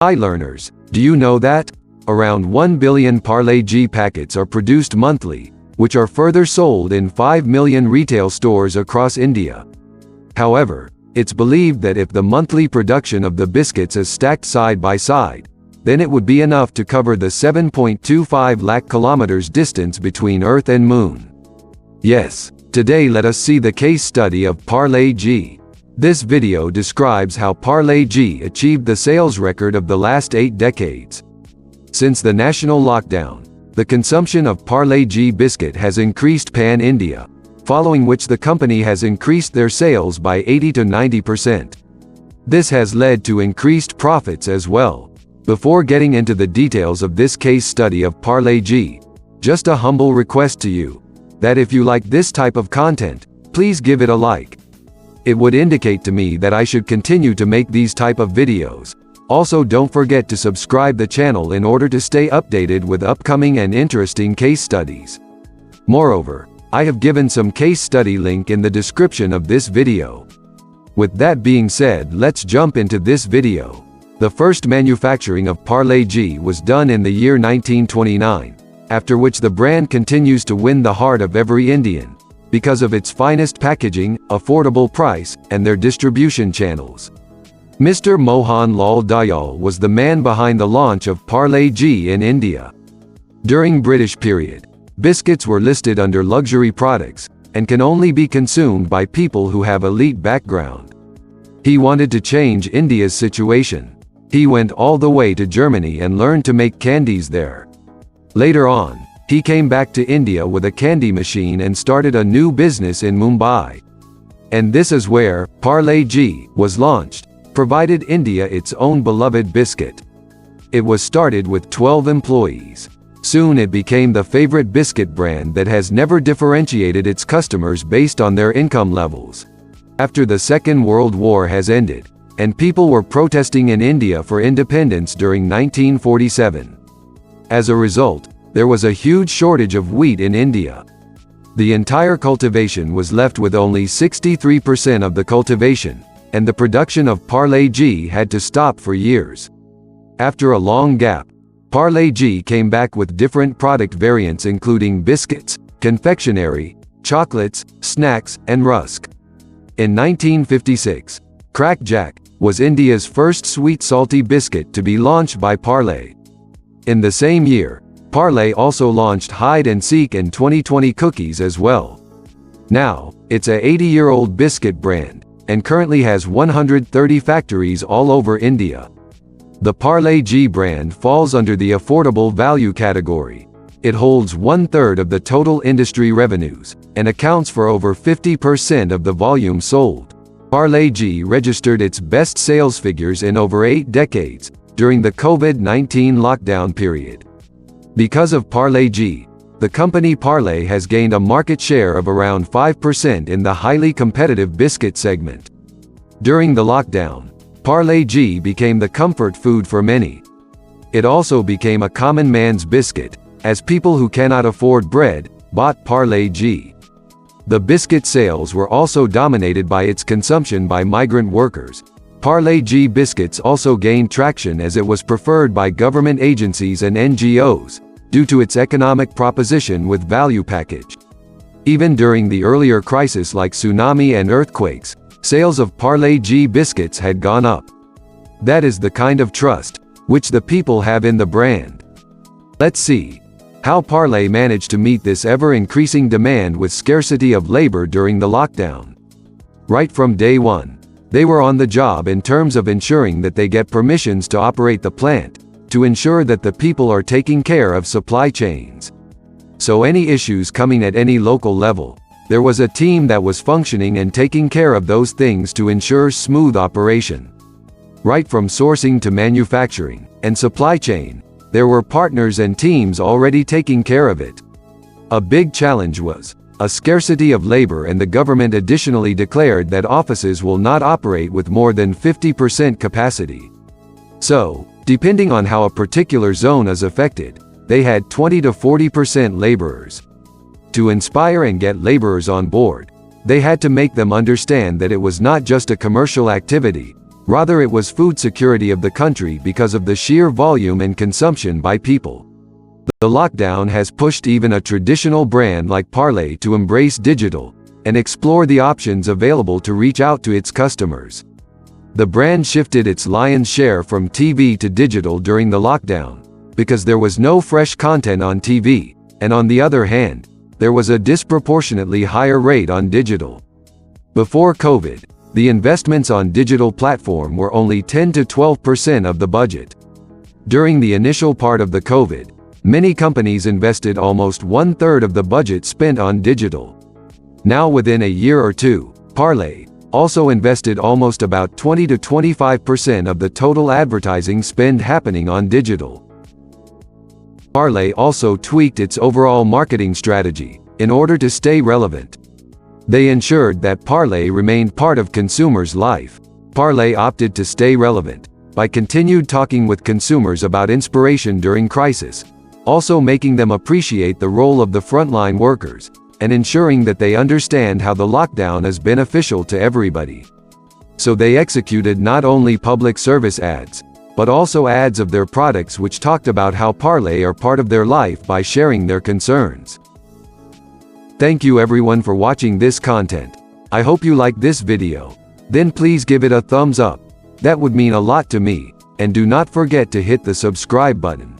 Hi learners, do you know that? Around 1 billion Parle G packets are produced monthly, which are further sold in 5 million retail stores across India. However, it's believed that if the monthly production of the biscuits is stacked side by side, then it would be enough to cover the 7.25 lakh kilometers distance between Earth and Moon. Yes, today let us see the case study of Parle G. This video describes how Parle G achieved the sales record of the last 8 decades. Since the national lockdown, the consumption of Parle G biscuit has increased pan-India, following which the company has increased their sales by 80 to 90%. This has led to increased profits as well. Before getting into the details of this case study of Parle G, just a humble request to you, that if you like this type of content, please give it a like. It would indicate to me that I should continue to make these type of videos. Also don't forget to subscribe the channel in order to stay updated with upcoming and interesting case studies. Moreover, I have given some case study link in the description of this video. With that being said, let's jump into this video. The first manufacturing of Parle G was done in the year 1929, after which the brand continues to win the heart of every Indian, because of its finest packaging, affordable price, and their distribution channels. Mr. Mohan Lal Dayal was the man behind the launch of Parle G in India. During British period, biscuits were listed under luxury products, and can only be consumed by people who have elite background. He wanted to change India's situation. He went all the way to Germany and learned to make candies there. Later on, he came back to India with a candy machine and started a new business in Mumbai. And this is where Parle G was launched, provided India its own beloved biscuit. It was started with 12 employees. Soon it became the favorite biscuit brand that has never differentiated its customers based on their income levels. After the Second World War has ended, and people were protesting in India for independence during 1947. As a result, there was a huge shortage of wheat in India. The entire cultivation was left with only 63% of the cultivation, and the production of Parle G had to stop for years. After a long gap, Parle G came back with different product variants including biscuits, confectionery, chocolates, snacks, and rusk. In 1956, Crack Jack was India's first sweet salty biscuit to be launched by Parle. In the same year, Parle also launched Hide and Seek and 2020 cookies as well. Now, it's a 80-year-old biscuit brand, and currently has 130 factories all over India. The Parle G brand falls under the affordable value category. It holds 1/3 of the total industry revenues, and accounts for over 50% of the volume sold. Parle G registered its best sales figures in over 8 decades, during the COVID-19 lockdown period. Because of Parle G, the company Parle has gained a market share of around 5% in the highly competitive biscuit segment. During the lockdown, Parle G became the comfort food for many. It also became a common man's biscuit, as people who cannot afford bread, bought Parle G. The biscuit sales were also dominated by its consumption by migrant workers. Parle G biscuits also gained traction as it was preferred by government agencies and NGOs, due to its economic proposition with value package. Even during the earlier crisis like tsunami and earthquakes, sales of Parle G biscuits had gone up. That is the kind of trust which the people have in the brand. Let's see how Parle managed to meet this ever-increasing demand with scarcity of labor during the lockdown. Right from day one, they were on the job in terms of ensuring that they get permissions to operate the plant, to ensure that the people are taking care of supply chains. So any issues coming at any local level, there was a team that was functioning and taking care of those things to ensure smooth operation. Right from sourcing to manufacturing and supply chain, there were partners and teams already taking care of it. A big challenge was a scarcity of labor, and the government additionally declared that offices will not operate with more than 50% capacity. So, depending on how a particular zone is affected, they had 20 to 40% laborers. To inspire and get laborers on board, they had to make them understand that it was not just a commercial activity, Rather, it was food security of the country because of the sheer volume and consumption by people. The lockdown has pushed even a traditional brand like Parle to embrace digital and explore the options available to reach out to its customers. The brand shifted its lion's share from TV to digital during the lockdown, because there was no fresh content on TV, and on the other hand, there was a disproportionately higher rate on digital. Before COVID, the investments on digital platform were only 10 to 12% of the budget. During the initial part of the COVID, many companies invested almost 1/3 of the budget spent on digital. Now within a year or two, Parle also invested almost about 20 to 25% of the total advertising spend happening on digital. Parle also tweaked its overall marketing strategy in order to stay relevant. They ensured that Parle remained part of consumers' life. Parle opted to stay relevant by continued talking with consumers about inspiration during crisis, also making them appreciate the role of the frontline workers and ensuring that they understand how the lockdown is beneficial to everybody. So they executed not only public service ads, but also ads of their products which talked about how Parle are part of their life by sharing their concerns. Thank you everyone for watching this content. I hope you liked this video. Then please give it a thumbs up. That would mean a lot to me, and do not forget to hit the subscribe button.